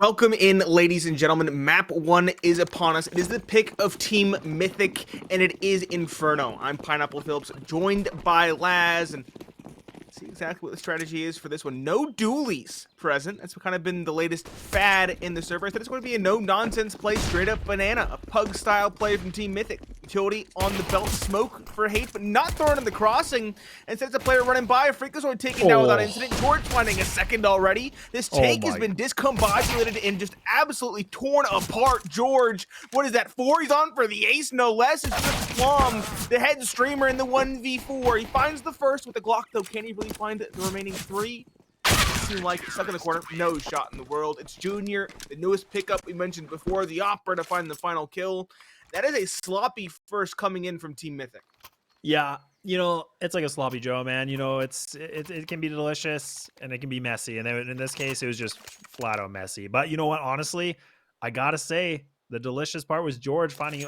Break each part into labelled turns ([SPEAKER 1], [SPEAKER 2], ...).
[SPEAKER 1] Welcome in, ladies and gentlemen. Map 1 is upon us. It is the pick of Team Mythic, and it is Inferno. I'm Pineapple Phillips, joined by Laz, and see exactly what the strategy is for this one. No dualies present. That's kind of been the latest fad in the server. I thought it's going to be a no-nonsense play, straight-up banana. A pug-style play from Team Mythic. Utility on the belt, smoke for hate, but not thrown in the crossing. Instead, it's a player running by. Freakazoid taken down without incident. George finding a second already. This take has been discombobulated and just absolutely torn apart. George, what is that, 4? He's on for the ace, no less. It's just Plum, the head streamer in the 1v4. He finds the first with the Glock, though. Can he really find the remaining 3? Seem like stuck in the corner. No shot in the world. It's Junior, the newest pickup we mentioned before, the Opera to find the final kill. That is a sloppy first coming in from Team Mythic.
[SPEAKER 2] Yeah, you know, it's like a sloppy Joe, man. You know, it can be delicious and it can be messy. And then in this case, it was just flat out messy. But you know what? Honestly, I gotta say, the delicious part was George finding,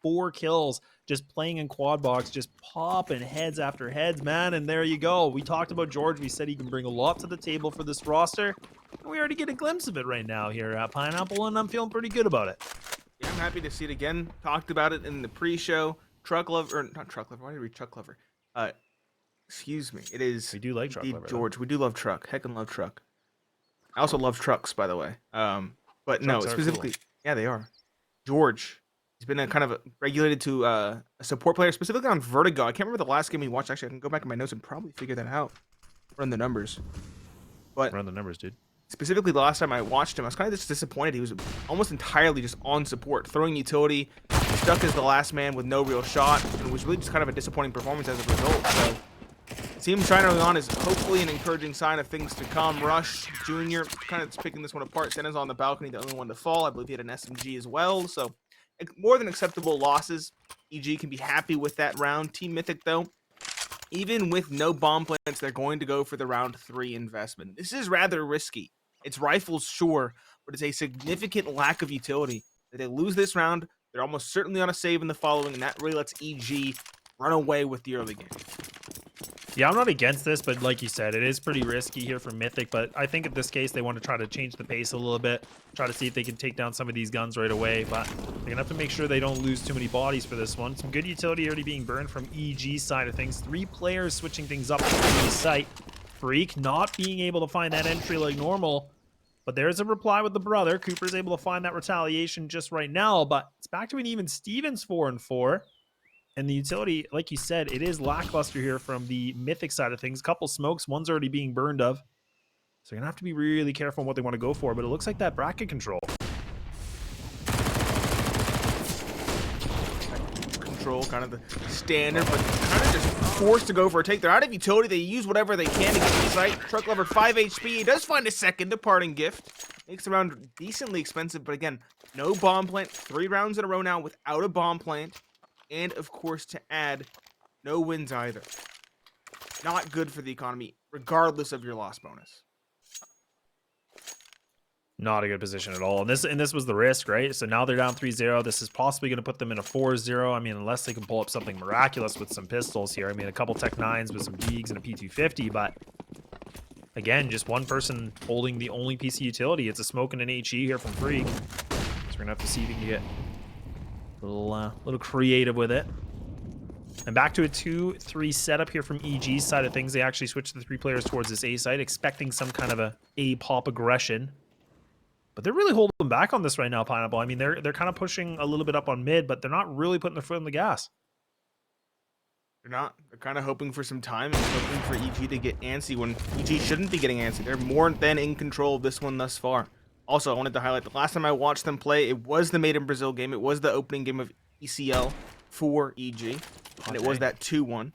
[SPEAKER 2] 4 kills, just playing in quad box, just popping heads after heads, man. And there you go. We talked about George. We said he can bring a lot to the table for this roster. And we already get a glimpse of it right now here at Pineapple, and I'm feeling pretty good about it.
[SPEAKER 1] Yeah, I'm happy to see it again. Talked about it in the pre-show. Truck Lover, or not Truck Lover. Why did we read Truck Lover? Excuse me. It is.
[SPEAKER 2] We do like Truck Lover,
[SPEAKER 1] George. Though. We do love Truck. Heckin' love Truck. I also love trucks, by the way. But no, specifically, cool. Yeah, they are. George. He's been kind of regulated to a support player, specifically on Vertigo. I can't remember the last game we watched. Actually, I can go back in my notes and probably figure that out. Run the numbers. But
[SPEAKER 2] run the numbers, dude.
[SPEAKER 1] Specifically, the last time I watched him, I was kind of just disappointed. He was almost entirely just on support, throwing utility, stuck as the last man with no real shot. It was really just kind of a disappointing performance as a result. So, seeing him trying early on is hopefully an encouraging sign of things to come. Rush, Junior, kind of picking this one apart. Sena's on the balcony, the only one to fall. I believe he had an SMG as well. So, more than acceptable losses. EG can be happy with that round. Team Mythic, though, even with no bomb plants, they're going to go for the round 3 investment. This is rather risky. It's rifles, sure, but it's a significant lack of utility. If they lose this round, they're almost certainly on a save in the following, and that really lets EG run away with the early game.
[SPEAKER 2] Yeah, I'm not against this, but like you said, it is pretty risky here for Mythic, but I think in this case, they want to try to change the pace a little bit, try to see if they can take down some of these guns right away, but they're going to have to make sure they don't lose too many bodies for this one. Some good utility already being burned from EG side of things. 3 players switching things up from EG site. Freak not being able to find that entry like normal, but there's a reply with the brother. Cooper's able to find that retaliation just right now, but it's back to an even Stevens 4-4. And the utility, like you said, it is lackluster here from the Mythic side of things. A couple smokes, one's already being burned of. So you're gonna have to be really careful on what they want to go for, but it looks like that bracket control.
[SPEAKER 1] Control, kind of the standard, but kind of just forced to go for a take. They're out of utility. They use whatever they can to get to the site. Truck Lover, 5 HP. He does find a second departing gift. Makes the round decently expensive, but again, no bomb plant. 3 rounds in a row now without a bomb plant. And, of course, to add, no wins either. Not good for the economy, regardless of your loss bonus.
[SPEAKER 2] Not a good position at all. And this was the risk, right? So now they're down 3-0. This is possibly going to put them in a 4-0. I mean, unless they can pull up something miraculous with some pistols here. I mean, a couple Tech 9s with some Deegs and a P250, but again, just one person holding the only piece of utility. It's a smoke and an HE here from Freak. So we're going to have to see if he can get a little creative with it. And back to a 2-3 setup here from EG's side of things. They actually switched the 3 players towards this A site, expecting some kind of a pop aggression. But they're really holding back on this right now, Pineapple. I mean, they're kind of pushing a little bit up on mid, but they're not really putting their foot on the gas.
[SPEAKER 1] They're not. They're kind of hoping for some time and hoping for EG to get antsy when EG shouldn't be getting antsy. They're more than in control of this one thus far. Also, I wanted to highlight the last time I watched them play, it was the Made in Brazil game. It was the opening game of ECL for EG, and it was that 2-1.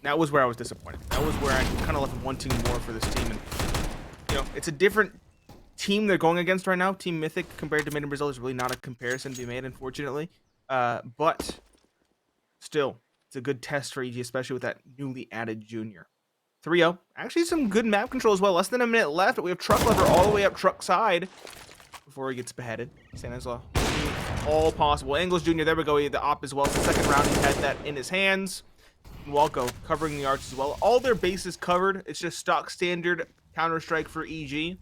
[SPEAKER 1] That was where I was disappointed. That was where I kind of left wanting more for this team. And, you know, it's a different team they're going against right now. Team Mythic compared to Made in Brazil is really not a comparison to be made, unfortunately. But still, it's a good test for EG, especially with that newly added Junior. 3-0. Actually, some good map control as well. Less than a minute left, but we have Truck Lover all the way up truck side before he gets beheaded. Stanislaw. All possible angles. Junior, there we go. He had the op as well. The second round, he had that in his hands. Walco covering the arch as well. All their bases covered. It's just stock standard Counter-Strike for EG.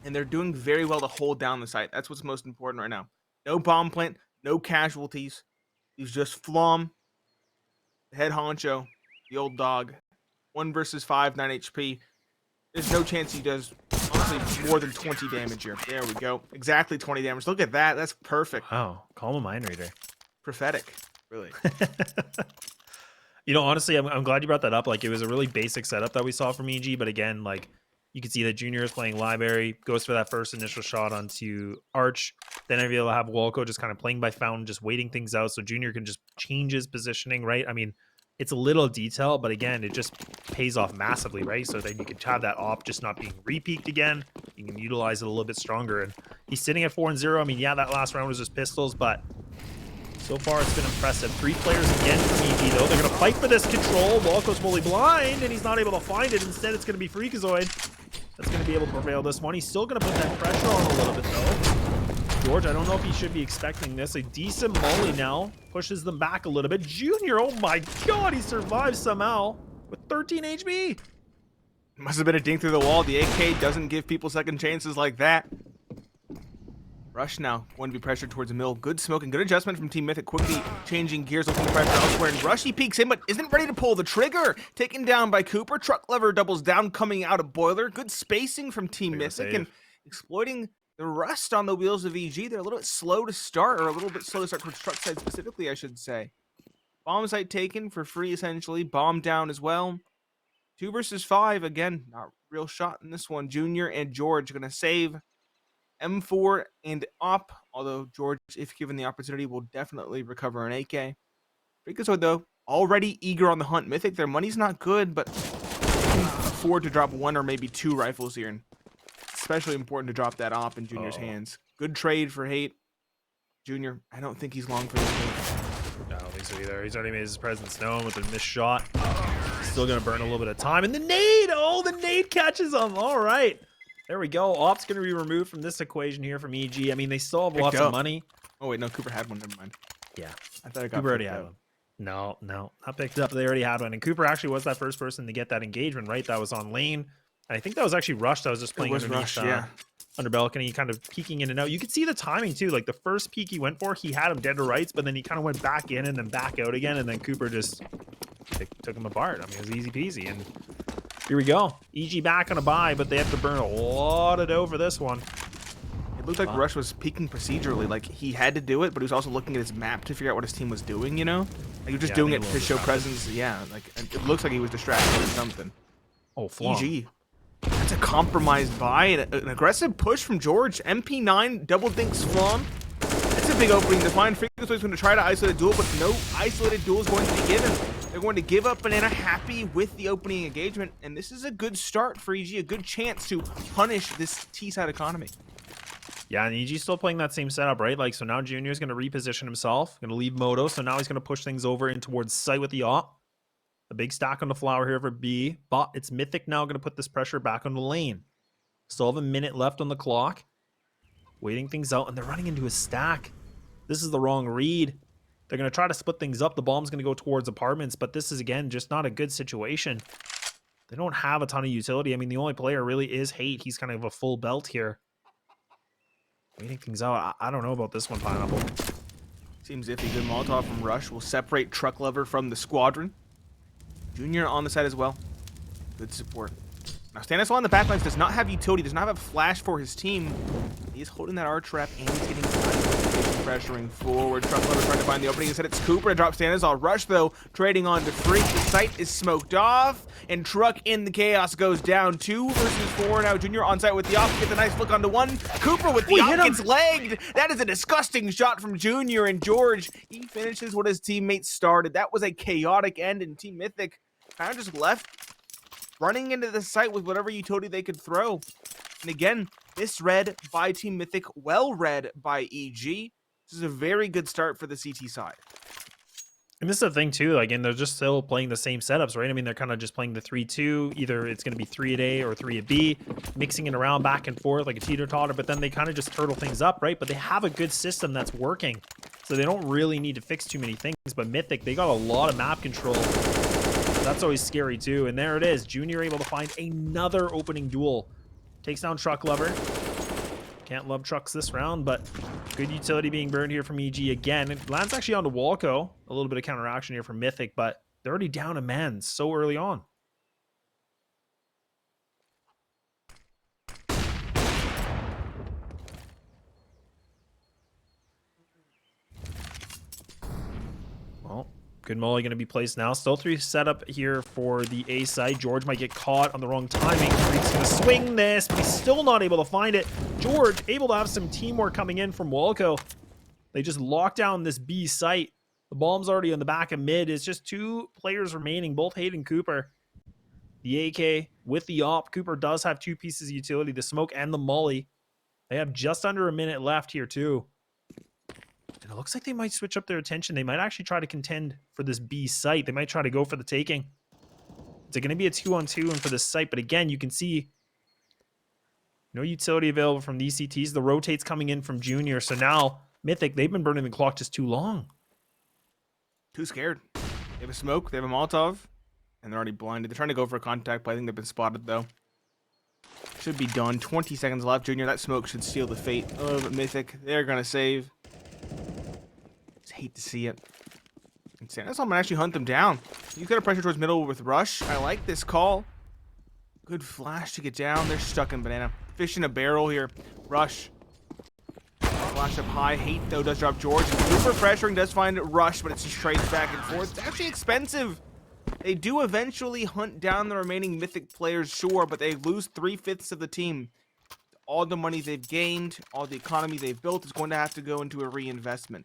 [SPEAKER 1] and they're doing very well to hold down the site. That's what's most important right now. No bomb plant, no casualties. He's just Flom, the head honcho, the old dog. 1 versus 5, 9 HP. There's no chance he does, honestly, more than 20 damage here. There we go. Exactly 20 damage. Look at that. That's perfect.
[SPEAKER 2] Wow, call him a mind reader.
[SPEAKER 1] Prophetic, really.
[SPEAKER 2] You know, honestly, I'm glad you brought that up. Like, it was a really basic setup that we saw from EG, but again, like, you can see that Junior is playing Library, goes for that first initial shot onto Arch. Then I'll be able to have Walco just kind of playing by Fountain, just waiting things out so Junior can just change his positioning, right? I mean, it's a little detail, but again, it just pays off massively, right? So then you can have that op just not being re-peaked again. You can utilize it a little bit stronger. And he's sitting at 4-0. I mean, yeah, that last round was just pistols, but so far it's been impressive. 3 players again from EG, though. They're going to fight for this control. Walco's fully blind, and he's not able to find it. Instead, it's going to be Freakazoid that's going to be able to prevail this one. He's still going to put that pressure on a little bit, though. George, I don't know if he should be expecting this. A decent molly now pushes them back a little bit. Junior, oh my god, he survives somehow with 13 HP.
[SPEAKER 1] Must have been a dink through the wall. The AK doesn't give people second chances like that. Rush now going to be pressured towards the middle. Good smoke and good adjustment from Team Mythic. Quickly changing gears, looking to pressure elsewhere. And Rush, he peeks in, but isn't ready to pull the trigger. Taken down by Cooper. Truck lever doubles down, coming out of Boiler. Good spacing from Team Mythic and exploiting the rust on the wheels of EG. They're a little bit slow to start, or a little bit slow to start towards truck side specifically, I should say. Bomb site taken for free, essentially. Bomb down as well. 2 versus 5. Again, not real shot in this one. Junior and George going to save M4 and op, although George, if given the opportunity, will definitely recover an AK. Freakazoid, though, already eager on the hunt. Mythic, their money's not good, but they can afford to drop 1 or maybe 2 rifles here. And especially important to drop that op in Junior's hands. Good trade for Hate. Junior, I don't think he's long for this game.
[SPEAKER 2] No, I don't think so either. He's already made his presence known with a missed shot. Still going to burn a little bit of time. And the nade! Oh, the nade catches him. All right. There we go. Op's going to be removed from this equation here from EG. I mean, they still have lots of money.
[SPEAKER 1] Oh, wait, no, Cooper had one. Never mind.
[SPEAKER 2] Yeah.
[SPEAKER 1] I thought I got
[SPEAKER 2] Cooper already had one. No, not picked up. They already had one. And Cooper actually was that first person to get that engagement, right? That was on lane. And I think that was actually Rush that was just playing underneath, under balcony, kind of peeking in and out. You could see the timing, too. Like, the first peek he went for, he had him dead to rights, but then he kind of went back in and then back out again. And then Cooper just took him apart. I mean, it was easy peasy. And here we go. EG back on a bye, but they have to burn a lot of dough for this one.
[SPEAKER 1] It looked like Rush was peeking procedurally. Like, he had to do it, but he was also looking at his map to figure out what his team was doing, you know? Like, he was just doing it to show presence. Yeah, like, it looks like he was distracted or something.
[SPEAKER 2] Oh, Flom.
[SPEAKER 1] EG. That's a compromised buy and an aggressive push from George. MP9 double dinks Flom. That's a big opening to find. Freakazoid's going to try to isolate a duel, but no isolated duel is going to be given. They're going to give up Banana happy with the opening engagement, and this is a good start for EG, a good chance to punish this T-side economy.
[SPEAKER 2] Yeah, and EG's still playing that same setup, right? Like, so now Junior's going to reposition himself, going to leave Moto, so now he's going to push things over in towards site with the op. A big stack on the flower here for B, but it's Mythic now going to put this pressure back on the lane. Still have a minute left on the clock. Waiting things out, and they're running into a stack. This is the wrong read. They're going to try to split things up. The bomb's going to go towards apartments, but this is, again, just not a good situation. They don't have a ton of utility. I mean, the only player really is Hate. He's kind of a full belt here. Waiting things out. I don't know about this one, Pineapple.
[SPEAKER 1] Seems iffy. Good Molotov from Rush will separate Truck Lover from the squadron. Junior on the side as well. Good support. Now, Stanislaw on the backlines does not have utility, does not have a flash for his team. He is holding that arch trap, and he's getting pressuring forward. Truck Lover trying to find the opening. Instead, it's Cooper to drop Stanislaw. Rush, though, trading on to Freak. The site is smoked off, and Truck in the chaos goes down. 2 versus 4. Now, Junior on site with the op. Gets a nice look onto 1. Cooper with the op gets legged. That is a disgusting shot from Junior, and George, he finishes what his teammates started. That was a chaotic end, and Team Mythic kind of just left running into the site with whatever utility they could throw. And again, misread by Team Mythic, well read by EG. This is a very good start for the CT side.
[SPEAKER 2] And this is the thing too, like, and they're just still playing the same setups, right? I mean, they're kind of just playing the 3-2. Either it's going to be 3 at A or 3 at B, mixing it around back and forth like a teeter-totter, but then they kind of just turtle things up, right? But they have a good system that's working, so they don't really need to fix too many things. But Mythic, they got a lot of map control. That's always scary too. And there it is. Junior able to find another opening duel. Takes down Truck Lover. Can't love trucks this round, but good utility being burned here from EG again. It lands actually onto Walco. A little bit of counteraction here from Mythic, but they're already down a man so early on. Well, good molly going to be placed now. Still 3 setup here for the A side. George might get caught on the wrong timing. Freak's going to swing this, but he's still not able to find it. George able to have some teamwork coming in from Walco. They just lock down this B site. The bomb's already on the back of mid. It's just 2 players remaining, both Hate and Cooper. The AK with the op. Cooper does have 2 pieces of utility, the smoke and the molly. They have just under a minute left here too. And it looks like they might switch up their attention. They might actually try to contend for this B site. They might try to go for the taking. It's going to be a 2-on-2 and for this site. But again, you can see no utility available from these CTs. The rotates coming in from Junior. So now Mythic, they've been burning the clock just too long.
[SPEAKER 1] Too scared. They have a smoke, they have a Molotov, and they're already blinded. They're trying to go for a contact play. I think they've been spotted, though. Should be done. 20 seconds left. Junior, that smoke should seal the fate of Mythic. They're going to save. Just hate to see it. And Stanislaw might actually hunt them down. He's got a pressure towards middle with Rush. I like this call. Good flash to get down. They're stuck in banana. Fish in a barrel here. Rush. Flash up high. Hate, though, does drop George. Super pressuring does find Rush, but it's just trades back and forth. It's actually expensive. They do eventually hunt down the remaining Mythic players, sure, but they lose 3/5 of the team. All the money they've gained, all the economy they've built is going to have to go into a reinvestment.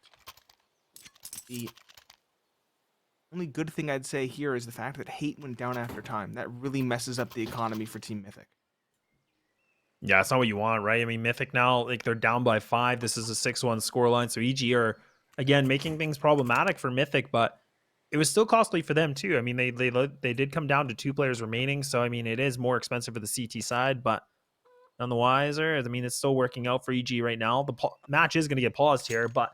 [SPEAKER 1] The only good thing I'd say here is the fact that Hate went down after time. That really messes up the economy for Team Mythic.
[SPEAKER 2] Yeah, it's not what you want, right? I mean, Mythic now, like, they're down by 5. This is a 6-1 scoreline. So EG are, again, making things problematic for Mythic, but it was still costly for them, too. I mean, they did come down to 2 players remaining. So, I mean, it is more expensive for the CT side, but none the wiser. I mean, it's still working out for EG right now. The match is going to get paused here, but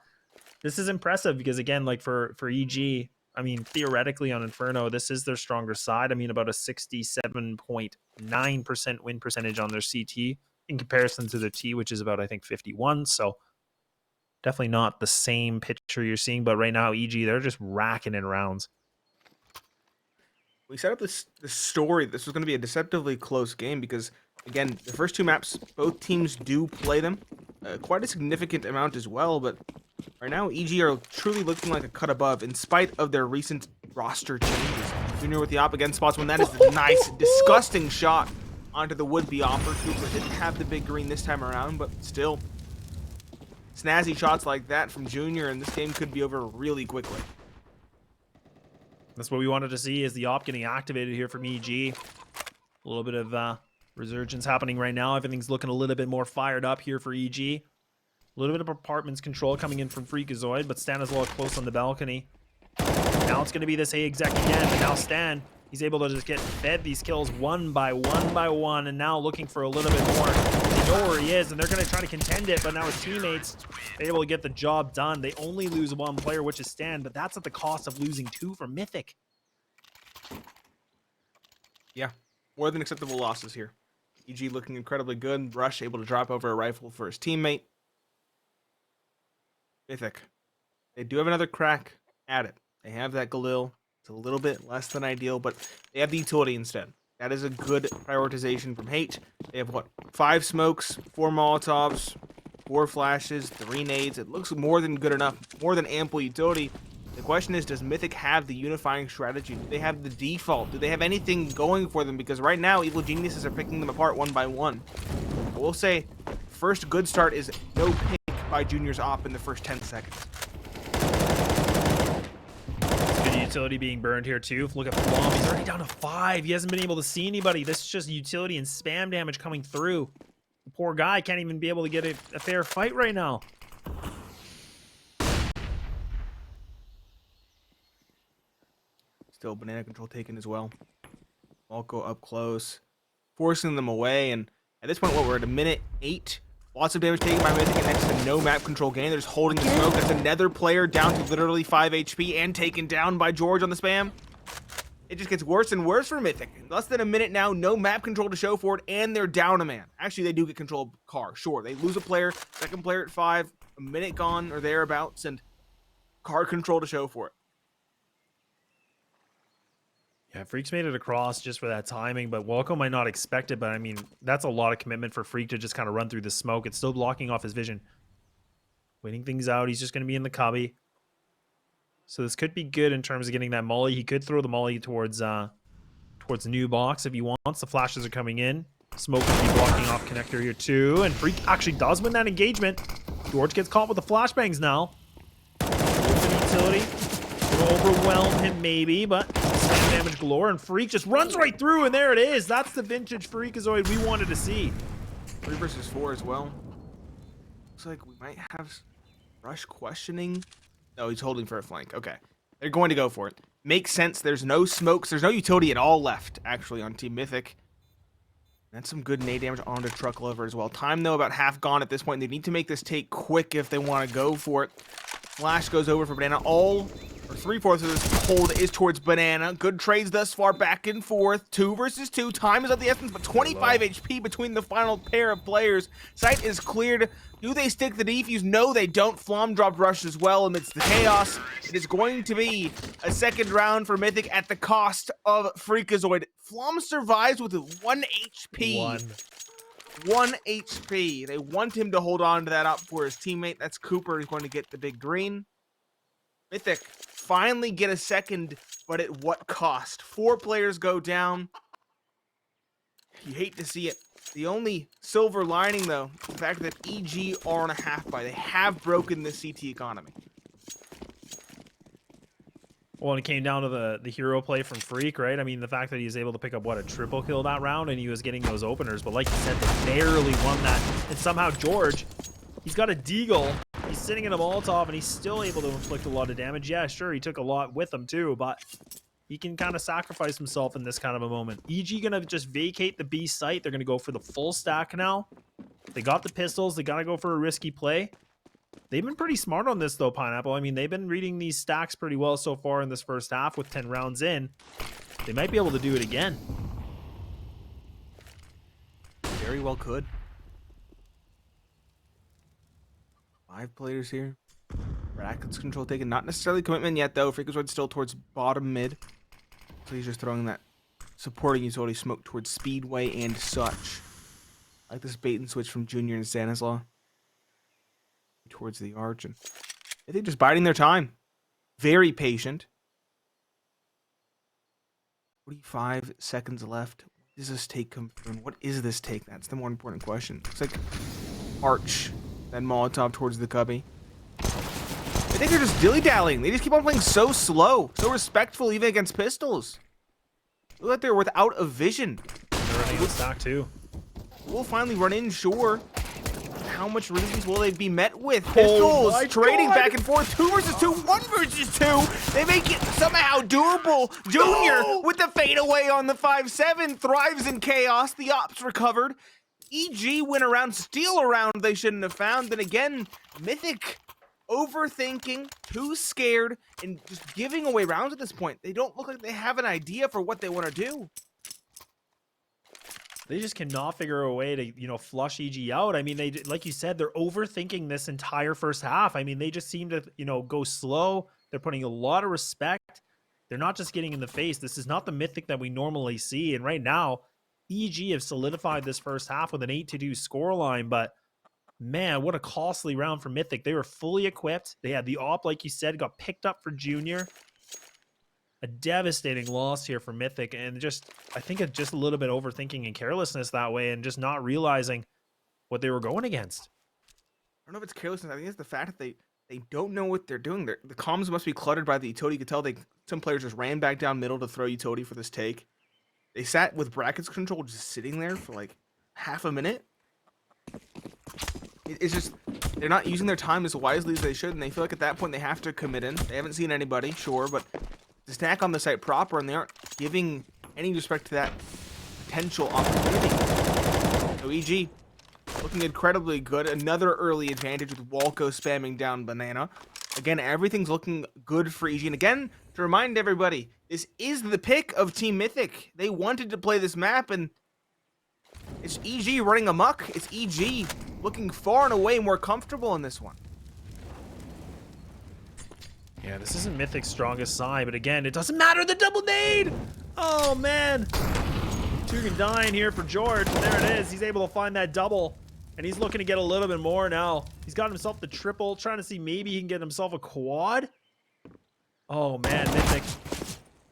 [SPEAKER 2] this is impressive because, again, like for EG, I mean, theoretically on Inferno, this is their stronger side. I mean, about a 67.9% win percentage on their CT in comparison to their T, which is about, I think, 51. So definitely not the same picture you're seeing. But right now, EG, they're just racking in rounds.
[SPEAKER 1] We set up this story. This was going to be a deceptively close game because, again, the first 2 maps, both teams do play them. Quite a significant amount as well, but right now, EG are truly looking like a cut above in spite of their recent roster changes. Junior with the op again spots when that is a nice, disgusting shot onto the would-be offer. Cooper didn't have the big green this time around, but still, snazzy shots like that from Junior, and this game could be over really quickly.
[SPEAKER 2] That's what we wanted to see, is the op getting activated here from EG. A little bit of resurgence happening right now. Everything's looking a little bit more fired up here for EG. A little bit of apartments control coming in from Freakazoid, but Stanislaw close on the balcony. Now it's going to be this A exec again, but now Stan, he's able to just get fed these kills one by one, and now looking for a little bit more. They know where he is, and they're going to try to contend it, but now his teammates are able to get the job done. They only lose 1 player, which is Stan, but that's at the cost of losing 2 from Mythic.
[SPEAKER 1] Yeah, more than acceptable losses here. EG looking incredibly good. Rush able to drop over a rifle for his teammate. Mythic, they do have another crack at it. They have that Galil. It's a little bit less than ideal, but they have the utility instead. That is a good prioritization from Hate. They have, what, 5 smokes, 4 Molotovs, 4 flashes, 3 nades. It looks more than good enough, more than ample utility. The question is, does Mythic have the unifying strategy? Do they have the default? Do they have anything going for them? Because right now, Evil Geniuses are picking them apart one by one. I will say, first good start is no pick by Junior's op in the first 10 seconds.
[SPEAKER 2] Good utility being burned here too. Look at Blom, he's already down to 5. He hasn't been able to see anybody. This is just utility and spam damage coming through. The poor guy can't even be able to get a fair fight right now.
[SPEAKER 1] Still banana control taken as well. Walco up close, forcing them away, and at this point, what, we're at a minute 8. Lots of damage taken by Mythic and next to no map control gain. They're just holding the smoke. That's another player down to literally 5 HP and taken down by George on the spam. It just gets worse and worse for Mythic. In less than a minute now, no map control to show for it, and they're down a man. Actually, they do get control of car, sure. They lose a player, second player at 5, a minute gone or thereabouts, and car control to show for it.
[SPEAKER 2] Yeah, Freak's made it across just for that timing, but Walco might not expect it, but I mean, that's a lot of commitment for Freak to just kind of run through the smoke. It's still blocking off his vision. Waiting things out. He's just going to be in the cubby. So this could be good in terms of getting that molly. He could throw the molly towards new box if he wants. The flashes are coming in. Smoke will be blocking off connector here too. And Freak actually does win that engagement. George gets caught with the flashbangs now. Utility. It'll overwhelm him maybe, but slam damage galore. And Freak just runs right through, and there it is. That's the vintage Freakazoid we wanted to see.
[SPEAKER 1] 3 versus 4 as well. Looks like we might have Rush questioning. Oh, he's holding for a flank. Okay. They're going to go for it. Makes sense. There's no smokes. There's no utility at all left, actually, on Team Mythic. That's some good nade damage onto Truck Lover as well. Time, though, about half gone at this point. They need to make this take quick if they want to go for it. Flash goes over for Banana. All, or 3/4 of this hold is towards Banana. Good trades thus far, back and forth. 2 versus 2. Time is of the essence, but 25 HP between the final pair of players. Site is cleared. Do they stick the defuse? No, they don't. Flom dropped Rush as well amidst the chaos. It is going to be a second round for Mythic at the cost of Freakazoid. Flom survives with 1 HP. 1 HP. They want him to hold on to that up for his teammate. That's Cooper. He's going to get the big green. Mythic finally get a second, but at what cost? 4 players go down. You hate to see it. The only silver lining, though, the fact that EG are on a half buy. They have broken the CT economy.
[SPEAKER 2] Well, it came down to the hero play from Freak, right? I mean, the fact that he was able to pick up, what, a triple kill that round, and he was getting those openers. But like you said, they barely won that. And somehow George, he's got a deagle. He's sitting in a Molotov, and he's still able to inflict a lot of damage. Yeah, sure, he took a lot with him, too, but he can kind of sacrifice himself in this kind of a moment. EG going to just vacate the B site. They're going to go for the full stack now. They got the pistols. They got to go for a risky play. They've been pretty smart on this, though, Pineapple. I mean, they've been reading these stacks pretty well so far in this first half with 10 rounds in. They might be able to do it again.
[SPEAKER 1] Very well could. 5 players here. Brackets control taken. Not necessarily commitment yet, though. Freakazoid's still towards bottom mid. So he's just throwing that supporting utility smoke towards Speedway and such. I like this bait and switch from Junior and Stanislaw. Towards the arch, and I think just biding their time. Very patient. 45 seconds left. What does this take come through? And what is this take? That's the more important question. Looks like arch, then Molotov towards the cubby. I think they're just dilly-dallying. They just keep on playing so slow, so respectful even against pistols. Look like they're without a vision.
[SPEAKER 2] They're running out of stock too.
[SPEAKER 1] We'll finally run in, sure. How much resistance will they be met with? Pistols trading back and forth. 2 versus 2, 1 versus 2. They make it somehow doable. Junior with the fadeaway on the 5-7 thrives in chaos. The ops recovered. EG win around, steal a round they shouldn't have found. Then again, Mythic overthinking, too scared, and just giving away rounds at this point. They don't look like they have an idea for what they want to do.
[SPEAKER 2] They just cannot figure a way to, flush EG out. I mean, they, like you said, they're overthinking this entire first half. I mean, they just seem to, go slow. They're putting a lot of respect. They're not just getting in the face. This is not the Mythic that we normally see. And right now, EG have solidified this first half with an 8-2 scoreline. But man, what a costly round for Mythic. They were fully equipped. They had the op, like you said, got picked up for Junior. A devastating loss here for Mythic, and I think it's just a little bit overthinking and carelessness that way, and just not realizing what they were going against.
[SPEAKER 1] I don't know if it's carelessness. I think it's the fact that they don't know what they're doing. The comms must be cluttered by the utility. You could tell some players just ran back down middle to throw utility for this take. They sat with brackets control just sitting there for like half a minute. It's just they're not using their time as wisely as they should, and they feel like at that point they have to commit in. They haven't seen anybody, sure, but to stack on the site proper, and they aren't giving any respect to that potential opportunity. So EG looking incredibly good. Another early advantage with Walco spamming down Banana. Again, everything's looking good for EG. And again, to remind everybody, this is the pick of Team Mythic. They wanted to play this map, and it's EG running amok. It's EG looking far and away more comfortable in this one.
[SPEAKER 2] Yeah, this isn't Mythic's strongest side, but again, it doesn't matter. The double nade! Oh, man. Tugan dying here for George. There it is. He's able to find that double, and he's looking to get a little bit more now. He's got himself the triple, trying to see maybe he can get himself a quad. Oh, man, Mythic.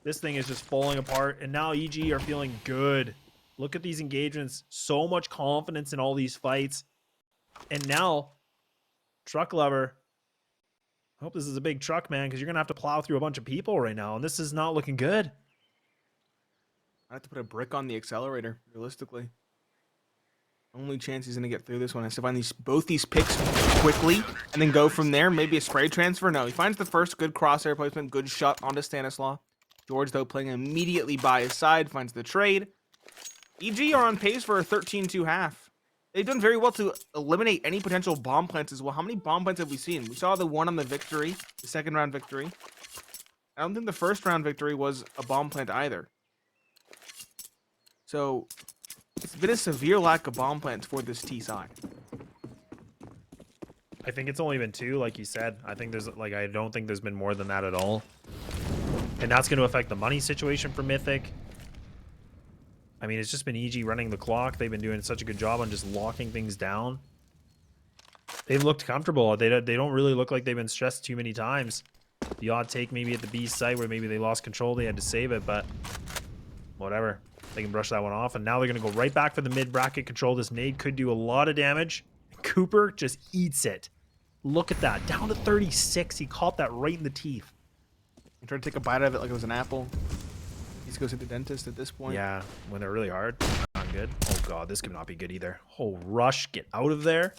[SPEAKER 2] This thing is just falling apart, and now EG are feeling good. Look at these engagements. So much confidence in all these fights. And now, Truck Lover. I hope this is a big truck, man, because you're going to have to plow through a bunch of people right now, and this is not looking good.
[SPEAKER 1] I have to put a brick on the accelerator, realistically. Only chance he's going to get through this one is to find both these picks quickly and then go from there. Maybe a spray transfer. No, he finds the first good crosshair placement, good shot onto Stanislaw. George, though, playing immediately by his side, finds the trade. EG are on pace for a 13-2 half. They've done very well to eliminate any potential bomb plants as well. How many bomb plants have we seen? We saw the one on the victory, the second round victory. I don't think the first round victory was a bomb plant either. So it's been a severe lack of bomb plants for this T side.
[SPEAKER 2] I think it's only been 2, like you said. I don't think there's been more than that at all. And that's going to affect the money situation for Mythic. I mean, it's just been EG running the clock. They've been doing such a good job on just locking things down. They've looked comfortable. They don't really look like they've been stressed too many times. The odd take maybe at the B site where maybe they lost control. They had to save it, but whatever. They can brush that one off. And now they're going to go right back for the mid-bracket control. This nade could do a lot of damage. Cooper just eats it. Look at that. Down to 36. He caught that right in the teeth.
[SPEAKER 1] He tried to take a bite of it like it was an apple. He goes to the dentist at this point.
[SPEAKER 2] Yeah, when they're really hard. Not good. Oh, God. This could not be good either. Oh, Rush. Get out of there.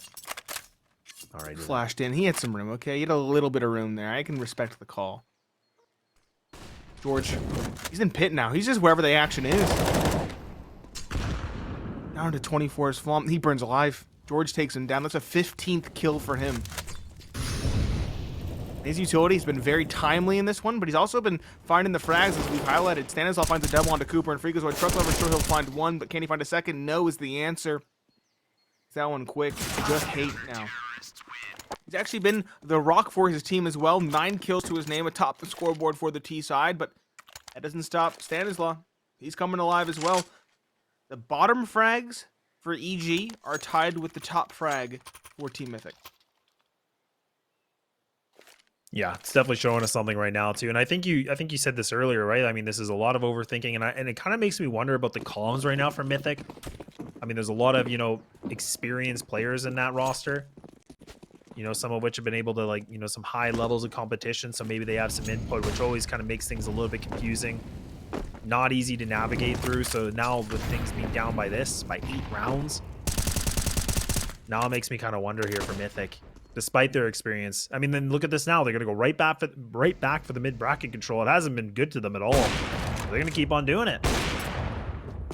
[SPEAKER 2] All right.
[SPEAKER 1] Flashed in. He had some room, okay? He had a little bit of room there. I can respect the call. George, he's in pit now. He's just wherever the action is. Down to 24 is Flom. He burns alive. George takes him down. That's a 15th kill for him. His utility has been very timely in this one, but he's also been finding the frags as we've highlighted. Stanislaw finds a double onto Cooper, and Free goes away. Truck Lover sure he'll find one, but can he find a second? No is the answer. That one quick. Just hate now. He's actually been the rock for his team as well. 9 kills to his name atop the scoreboard for the T side, but that doesn't stop Stanislaw. He's coming alive as well. The bottom frags for EG are tied with the top frag for Team Mythic.
[SPEAKER 2] Yeah, it's definitely showing us something right now too. And I think you said this earlier, right? I mean, this is a lot of overthinking, and it kind of makes me wonder about the comms right now for Mythic. I mean, there's a lot of, experienced players in that roster. Some of which have been able to some high levels of competition, so maybe they have some input, which always kind of makes things a little bit confusing. Not easy to navigate through. So now with things being down by 8 rounds, now it makes me kind of wonder here for Mythic. Despite their experience. I mean, then look at this now. They're going to go right back for the mid-bracket control. It hasn't been good to them at all. They're going to keep on doing it.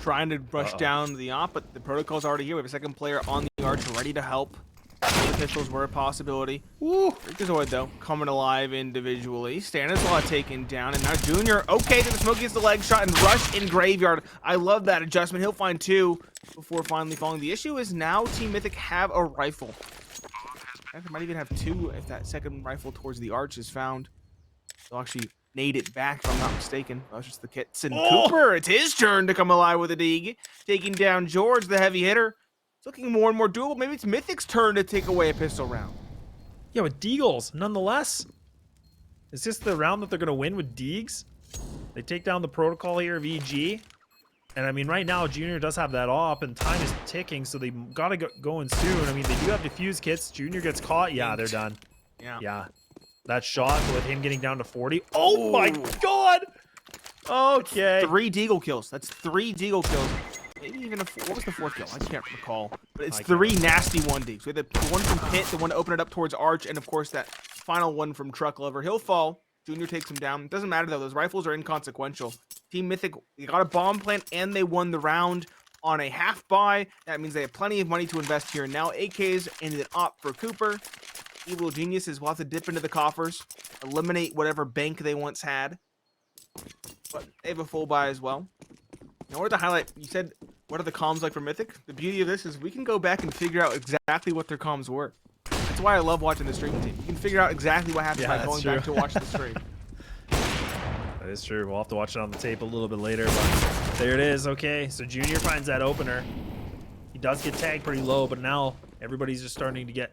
[SPEAKER 1] Trying to rush down the op, but the protocol's already here. We have a second player on the arch ready to help. The pistols were a possibility. Woo! Freakazoid, though, coming alive individually. Stanislaw taken down, and now Junior, okay, then the smoke gets the leg shot, and Rush in Graveyard. I love that adjustment. He'll find 2 before finally falling. The issue is now Team Mythic have a rifle. They might even have 2 if that second rifle towards the arch is found. They'll actually nade it back, if I'm not mistaken. That's just the kits. And Cooper, it's his turn to come alive with a dig. Taking down George, the heavy hitter. It's looking more and more doable. Maybe it's Mythic's turn to take away a pistol round.
[SPEAKER 2] Yeah, with Deagles, nonetheless. Is this the round that they're going to win with Deegs? They take down the protocol here of EG. And I mean, right now, Junior does have that op, and time is ticking, so they got to go in soon. I mean, they do have defuse kits. Junior gets caught. Yeah, they're done. Yeah. That shot with him getting down to 40. Oh my God! Okay.
[SPEAKER 1] 3 Deagle kills. That's 3 Deagle kills. Maybe even what was the 4th kill? I can't recall. But it's 3 nasty 1Ds. We had the one from Pit, the one to open it up towards Arch, and of course that final one from Truck Lover. He'll fall. Junior takes him down. It doesn't matter though. Those rifles are inconsequential. Team Mythic, they got a bomb plant and they won the round on a half buy. That means they have plenty of money to invest here. Now AKs and an op for Cooper. Evil Geniuses will have to dip into the coffers, eliminate whatever bank they once had. But they have a full buy as well. Now, what to highlight, you said, what are the comms like for Mythic? The beauty of this is we can go back and figure out exactly what their comms were. That's why I love watching the stream team. You can figure out exactly what happened by going back to watch the stream.
[SPEAKER 2] That is true. We'll have to watch it on the tape a little bit later, but there it is. Okay, so Junior finds that opener. He does get tagged pretty low, but now everybody's just starting to get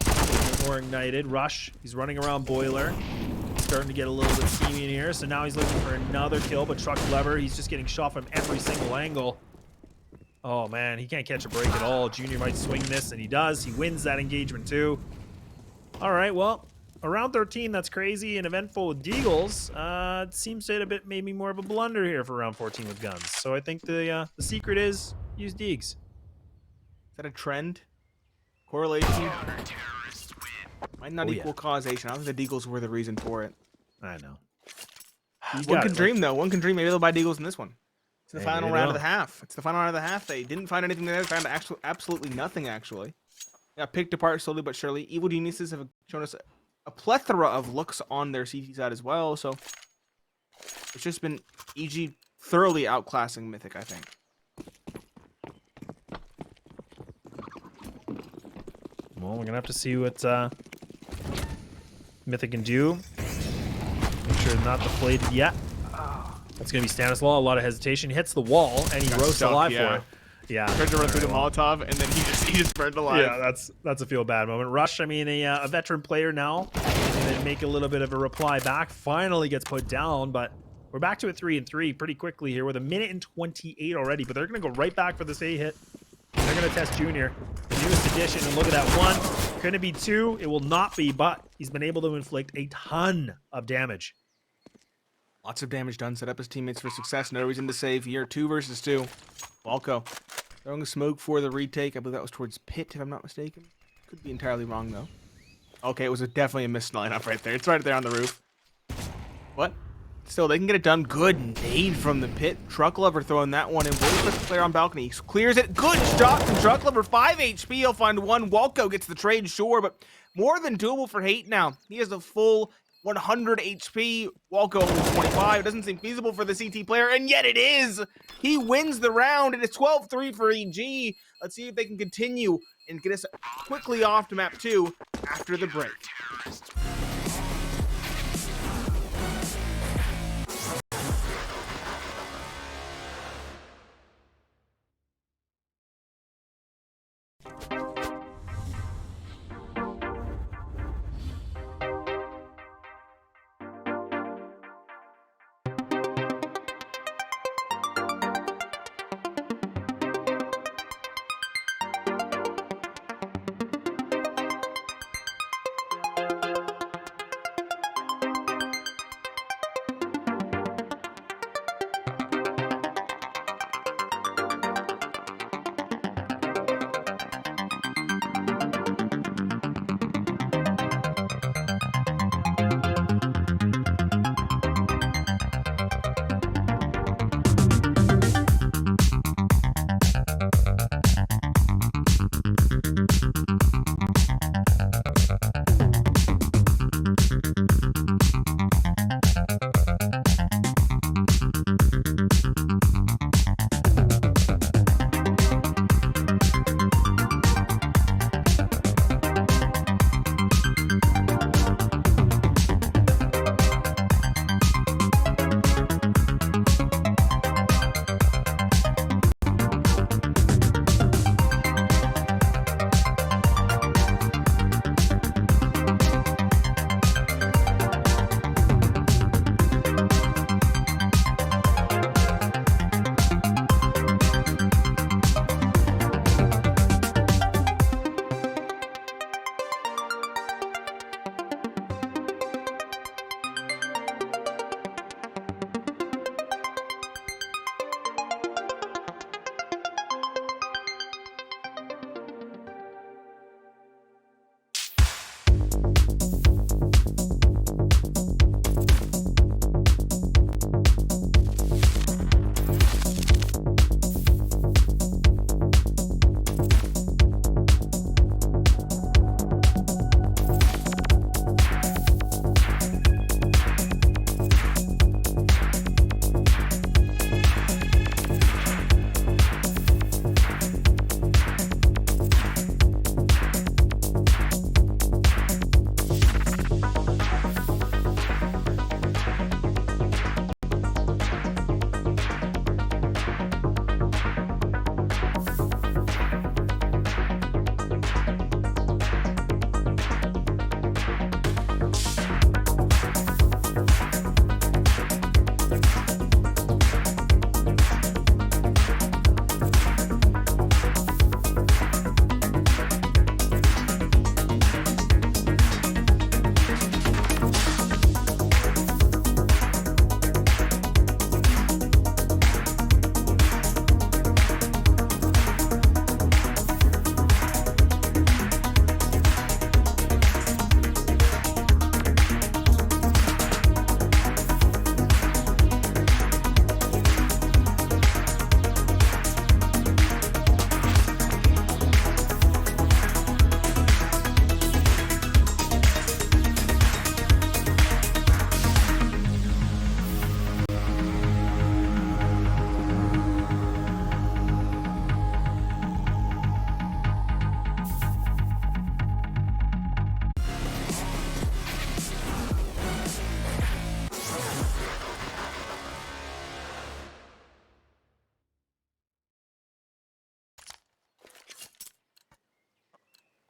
[SPEAKER 2] a little more ignited. Rush, he's running around Boiler. Starting to get a little bit steamy in here, so now he's looking for another kill, but Truck Lever, he's just getting shot from every single angle. Oh man, he can't catch a break at all. Junior might swing this, and he does. He wins that engagement too. All right, well, around 13, that's crazy and eventful with Deagles. It seems to hit a bit maybe more of a blunder here for round 14 with guns. So I think the secret is use Deags.
[SPEAKER 1] Is that a trend? Correlation? Might not equal causation. I don't think the Deagles were the reason for it.
[SPEAKER 2] I know.
[SPEAKER 1] One can dream, though. One can dream. Maybe they'll buy Deagles in this one. It's the final round of the half. It's the final round of the half. They didn't find anything there. They found absolutely nothing, actually. Got picked apart slowly but surely. Evil Geniuses have shown us a plethora of looks on their CT side as well. So it's just been EG thoroughly outclassing Mythic, I think.
[SPEAKER 2] Well, we're going to have to see what Mythic can do. Make sure not deflated yet. That's going to be Stanislaw. A lot of hesitation. He hits the wall, and he roasts alive for it. Yeah.
[SPEAKER 1] Tried to run through the Molotov, and then he just burned alive.
[SPEAKER 2] Yeah, that's a feel bad moment. Rush, I mean, a veteran player now, and then make a little bit of a reply back. Finally gets put down, but we're back to a 3-3 pretty quickly here with 1:28 already. But they're going to go right back for this A hit. They're going to test Junior. The newest addition, and look at that one. Couldn't it be two? It will not be, but he's been able to inflict a ton of damage.
[SPEAKER 1] Lots of damage done. Set up his teammates for success. No reason to save here. 2 versus 2. Walco throwing a smoke for the retake. I believe that was towards Pit, if I'm not mistaken. Could be entirely wrong, though. Okay, it was definitely a missed lineup right there. It's right there on the roof. What? Still, they can get it done. Good nade from the Pit. Truck Lover throwing that one in. Where's the player on balcony? He clears it. Good shot from Truck Lover. 5 HP. He'll find one. Walco gets the trade, sure, but more than doable for Hate now. He has a full 100 HP. Walco only 25. It doesn't seem feasible for the CT player, and yet it is. He wins the round, and it's 12-3 for EG. Let's see if they can continue and get us quickly off to map 2 after the break.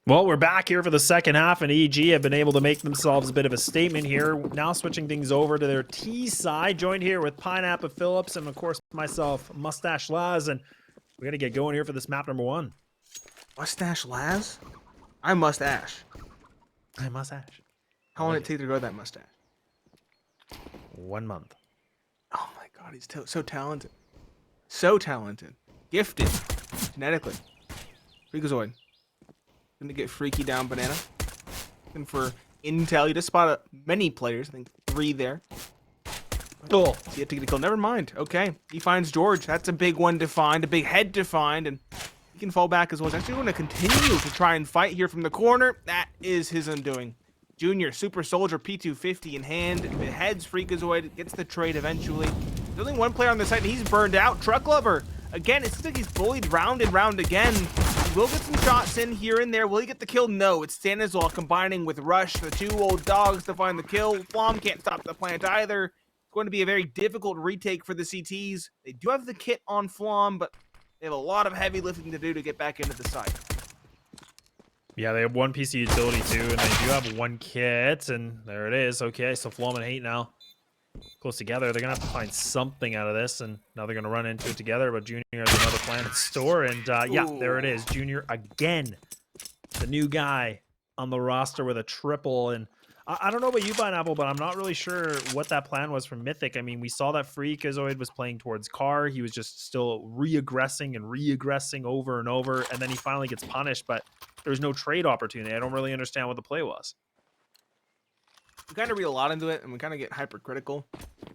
[SPEAKER 2] Well, we're back here for the second half, and EG have been able to make themselves a bit of a statement here. Now switching things over to their T side, joined here with Pineapple Phillips and, of course, myself, Mustache Laz, and we got to get going here for this map number 1.
[SPEAKER 1] Mustache Laz? I mustache.
[SPEAKER 2] I mustache.
[SPEAKER 1] How long did it take to grow that mustache?
[SPEAKER 2] 1 month.
[SPEAKER 1] Oh my god, he's so talented. So talented. Gifted. Genetically. Freakazoid. Gonna get freaky down banana. Looking for intel. You just spotted many players. I think 3 there. Oh, he had to get a kill. Never mind. Okay. He finds George. That's a big one to find. A big head to find. And he can fall back as well. He's actually going to continue to try and fight here from the corner. That is his undoing. Junior, Super Soldier, P250 in hand. Beheads Freakazoid. Gets the trade eventually. There's only one player on the side, and he's burned out. Truck Lover. Again, it seems like he's bullied round and round again. He will get some shots in here and there. Will he get the kill? No. It's Stanislaw combining with Rush, the 2 old dogs, to find the kill. Flom can't stop the plant either. It's going to be a very difficult retake for the CTs. They do have the kit on Flom, but they have a lot of heavy lifting to do to get back into the site.
[SPEAKER 2] Yeah, they have 1 PC utility too, and they do have 1 kit, and there it is. Okay, so Flom and Hate now close together. They're gonna have to find something out of this, and now they're gonna run into it together. But Junior has another plan in store, and yeah, there it is. Junior again, the new guy on the roster with a triple. And I don't know about you, Pineapple, but I'm not really sure what that plan was from Mythic. I mean, we saw that Freakazoid was playing towards Car. He was just still re-aggressing over and over, and then he finally gets punished. But there was no trade opportunity. I don't really understand what the play was.
[SPEAKER 1] We kind of read a lot into it, and we kind of get hypercritical.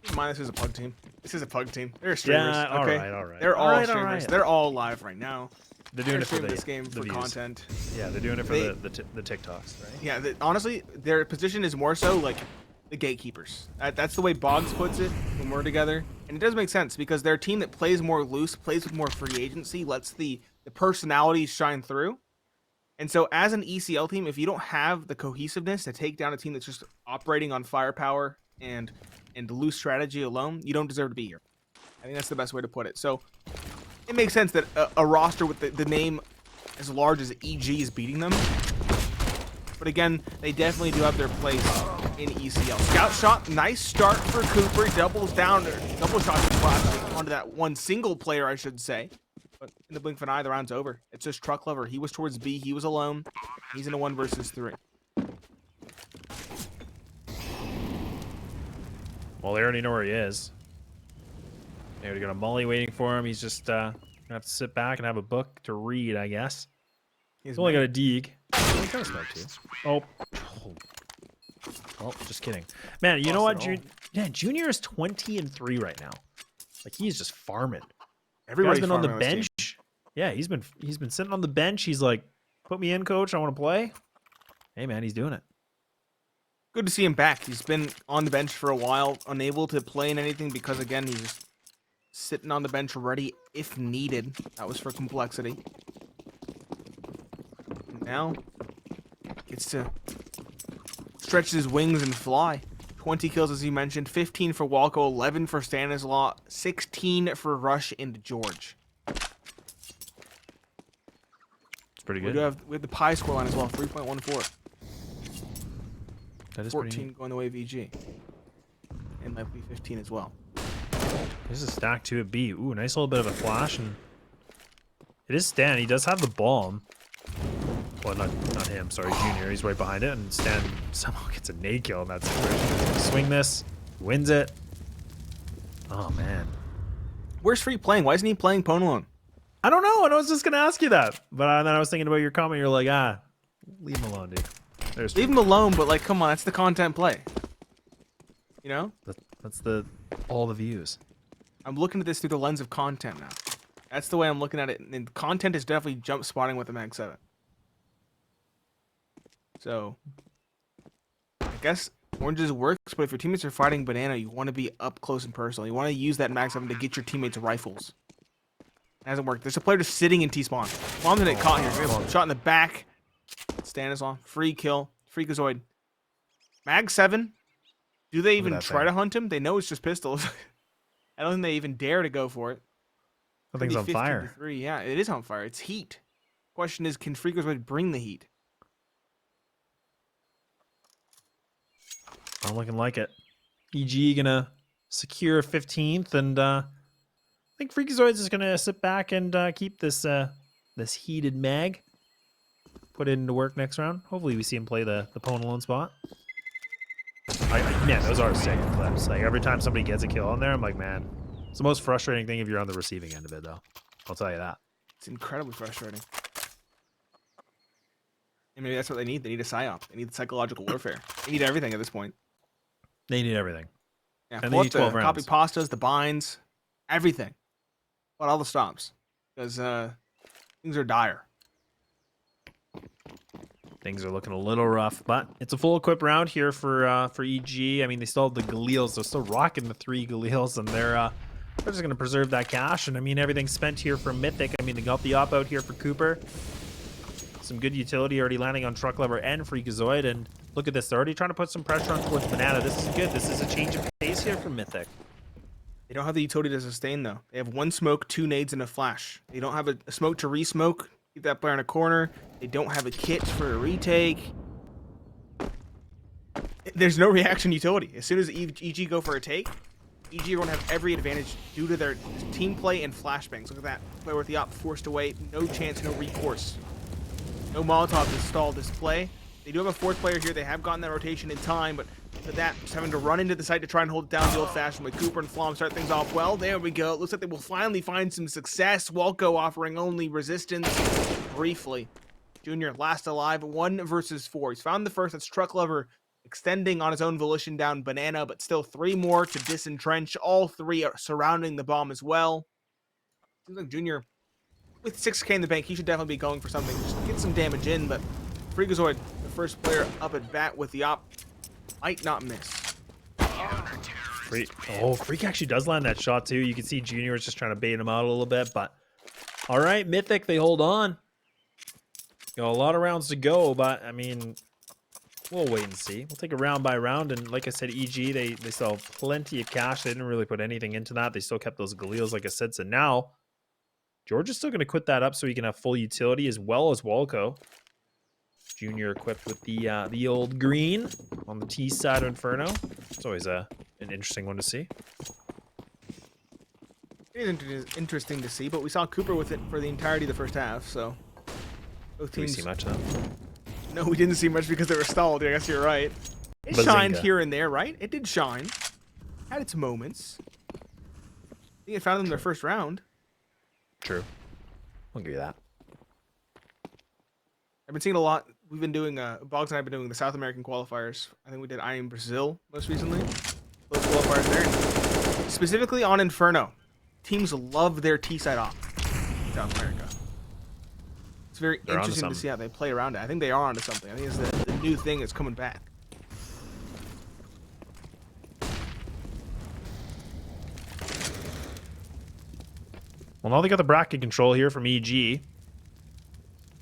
[SPEAKER 1] This is a pug team. This is a pug team. They're streamers.
[SPEAKER 2] Yeah,
[SPEAKER 1] okay?
[SPEAKER 2] all right.
[SPEAKER 1] They're all streamers. All right. They're all live right now.
[SPEAKER 2] They're doing it for
[SPEAKER 1] this game for
[SPEAKER 2] views.
[SPEAKER 1] content.
[SPEAKER 2] Yeah, they're doing it for the TikToks, right?
[SPEAKER 1] Yeah, honestly, their position is more so like the gatekeepers. That's the way Boggs puts it when we're together, and it does make sense because they're a team that plays more loose, plays with more free agency, lets the personalities shine through. And so as an ECL team, if you don't have the cohesiveness to take down a team that's just operating on firepower and loose strategy alone, you don't deserve to be here. I think that's the best way to put it. So it makes sense that a roster with the name as large as EG is beating them. But again, they definitely do have their place in ECL. Scout shot, nice start for Cooper. Doubles down, double shots onto that one single player, I should say. But in the blink of an eye, the round's over. It's just Truck Lover. He was towards B. He was alone. He's in a 1 versus 3.
[SPEAKER 2] Well, they already know where he is. They already got a molly waiting for him. He's just gonna have to sit back and have a book to read, I guess. He's only got a Deeg. He kind of smart too. Oh, just kidding. Man, you know what? Junior is 20-3 right now. Like, he's just farming. Everybody's been on the bench. Yeah, he's been sitting on the bench. He's like, put me in, coach. I want to play. Hey, man, he's doing it.
[SPEAKER 1] Good to see him back. He's been on the bench for a while, unable to play in anything because, again, he's just sitting on the bench ready if needed. That was for complexity. Now, gets to stretch his wings and fly. 20 kills, as you mentioned. 15 for Walco, 11 for Stanislaw, 16 for Rush and George.
[SPEAKER 2] It's pretty good.
[SPEAKER 1] We have the pie scoreline as well, 3.14.
[SPEAKER 2] That is
[SPEAKER 1] 14 going the way of EG. And likely 15 as well.
[SPEAKER 2] There's a stack 2 at B. Ooh, nice little bit of a flash. And it is Stan. He does have the bomb. Well, not him. Sorry, Junior. He's right behind it. And Stan somehow gets a nade kill in that situation. Swing this. Wins it. Oh, man.
[SPEAKER 1] Where's Free playing? Why isn't he playing Ponalone?
[SPEAKER 2] I don't know. And I was just going to ask you that. But then I was thinking about your comment. You're like, leave him alone, dude.
[SPEAKER 1] Leave him alone, but like, come on. That's the content play. You know?
[SPEAKER 2] That's all the views.
[SPEAKER 1] I'm looking at this through the lens of content now. That's the way I'm looking at it. And content is definitely jump spotting with the Mag 7. So, I guess Oranges works, but if your teammates are fighting Banana, you want to be up close and personal. You want to use that Mag 7 to get your teammates rifles. It hasn't worked. There's a player just sitting in T-spawn. Mom's gonna get caught here. Shot in the back. Stanislaw. Free kill. Freakazoid. Mag 7. Do they even try to hunt him? They know it's just pistols. I don't think they even dare to go for it.
[SPEAKER 2] That thing's on fire.
[SPEAKER 1] Yeah, it is on fire. It's heat. Question is, can Freakazoid bring the heat?
[SPEAKER 2] Not looking like it. EG gonna secure 15th, and I think Freakazoids is gonna sit back and keep this this heated mag. Put it into work next round. Hopefully we see him play the Pwn alone spot. Man, those are sick clips. Like every time somebody gets a kill on there, I'm like, man, it's the most frustrating thing if you're on the receiving end of it, though. I'll tell you that.
[SPEAKER 1] It's incredibly frustrating. And maybe that's what they need. They need a psyop. They need psychological warfare. They need everything at this point.
[SPEAKER 2] They need everything.
[SPEAKER 1] Yeah,
[SPEAKER 2] and
[SPEAKER 1] pull
[SPEAKER 2] they need
[SPEAKER 1] up the
[SPEAKER 2] 12 rounds.
[SPEAKER 1] copy pastas, the binds, everything. But all the stops. Because things are dire.
[SPEAKER 2] Things are looking a little rough, but it's a full equip round here for EG. I mean, they still have the Galeels. They're still rocking the 3 Galeels, and they're just going to preserve that cash. And I mean, everything's spent here from Mythic. I mean, they got the op out here for Cooper. Some good utility already landing on Truck Lever and Freakazoid. And look at this. They're already trying to put some pressure on towards Banana. This is good. This is a change of pace here for Mythic.
[SPEAKER 1] They don't have the utility to sustain, though. They have 1 smoke, 2 nades, and a flash. They don't have a smoke to re-smoke. Keep that player in a corner. They don't have a kit for a retake. There's no reaction utility. As soon as EG go for a take, EG are going to have every advantage due to their team play and flashbangs. Look at that. Player with the op forced away. No chance, no recourse. No Molotov to stall this play. They do have a 4th player here. They have gotten that rotation in time, but for that, just having to run into the site to try and hold it down the old-fashioned way. Cooper and Flom start things off well. There we go. It looks like they will finally find some success. Walco offering only resistance briefly. Junior last alive, 1 versus 4. He's found the first. That's Truck Lover extending on his own volition down Banana, but still 3 more to disentrench. All 3 are surrounding the bomb as well. Seems like Junior, with 6K in the bank, he should definitely be going for something. Just get some damage in, but Freakazoid, the first player up at bat with the op, might not miss.
[SPEAKER 2] Freak actually does land that shot too. You can see Junior is just trying to bait him out a little bit, but all right, Mythic, they hold on. Got a lot of rounds to go, but I mean, we'll wait and see. We'll take it round by round, and like I said, EG, they still have plenty of cash. They didn't really put anything into that. They still kept those Galeels, like I said. So now, George is still going to quit that up so he can have full utility as well as Walco. Junior equipped with the old green on the T side of Inferno. It's always an interesting one to see.
[SPEAKER 1] It is interesting to see, but we saw Cooper with it for the entirety of the first half, so both teams.
[SPEAKER 2] Did we see much though?
[SPEAKER 1] No, we didn't see much because they were stalled. I guess you're right. It shined here and there, right? It did shine. Had its moments. I think it found them in their first round.
[SPEAKER 2] True. I'll give you that.
[SPEAKER 1] I've been seeing a lot. We've been doing, Boggs and I have been doing the South American qualifiers. I think we did I in Brazil most recently. Those qualifiers there. Specifically on Inferno. Teams love their T-side off in South America. It's very interesting to see how they play around it. I think they are onto something. I think it's the new thing that's coming back.
[SPEAKER 2] Well, now they got the bracket control here from EG.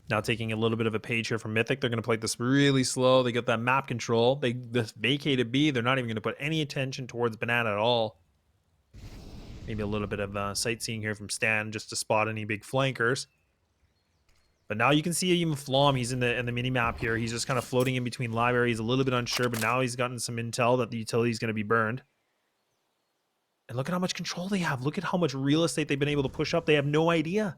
[SPEAKER 2] Now taking a little bit of a page here from Mythic. They're going to play this really slow. They got that map control. This vacated B. They're not even going to put any attention towards Banana at all. Maybe a little bit of sightseeing here from Stan just to spot any big flankers. But now you can see even Flom. He's in the mini map here. He's just kind of floating in between libraries, a little bit unsure. But now he's gotten some intel that the utility is going to be burned. And look at how much control they have. Look at how much real estate they've been able to push up. They have no idea.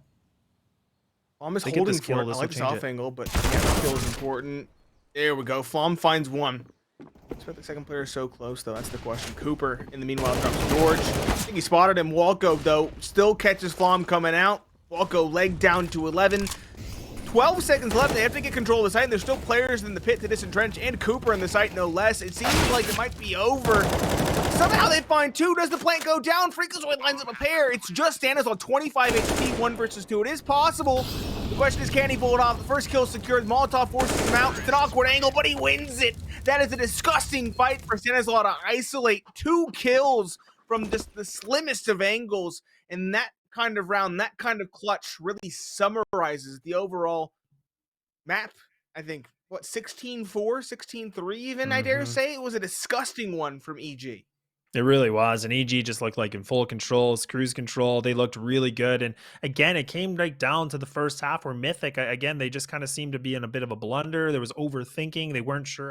[SPEAKER 1] Flom is holding for it. I like this off angle, but yeah, the kill is important. There we go. Flom finds 1. Expect the second player so close, though. That's the question. Cooper, in the meanwhile, drops George. I think he spotted him. Walco, though, still catches Flom coming out. Walco leg down to 11. 12 seconds left. They have to get control of the site, and there's still players in the pit to disentrench, and Cooper in the site, no less. It seems like it might be over. Somehow they find 2. Does the plant go down? Freakazoid lines up a pair. It's EG.Stanislaw, 25 HP, 1 versus 2. It is possible. The question is, can he pull it off? The first kill secured. Molotov forces him out. It's an awkward angle, but he wins it. That is a disgusting fight for Stanislaw to isolate 2 kills from just the slimmest of angles. And that kind of round, that kind of clutch really summarizes the overall map. I think, what, 16-4, 16-3 even, I dare say? It was a disgusting one from EG.
[SPEAKER 2] It really was. And EG just looked like in full control, cruise control. They looked really good. And again, it came right down to the first half where Mythic, again, they just kind of seemed to be in a bit of a blunder. There was overthinking. They weren't sure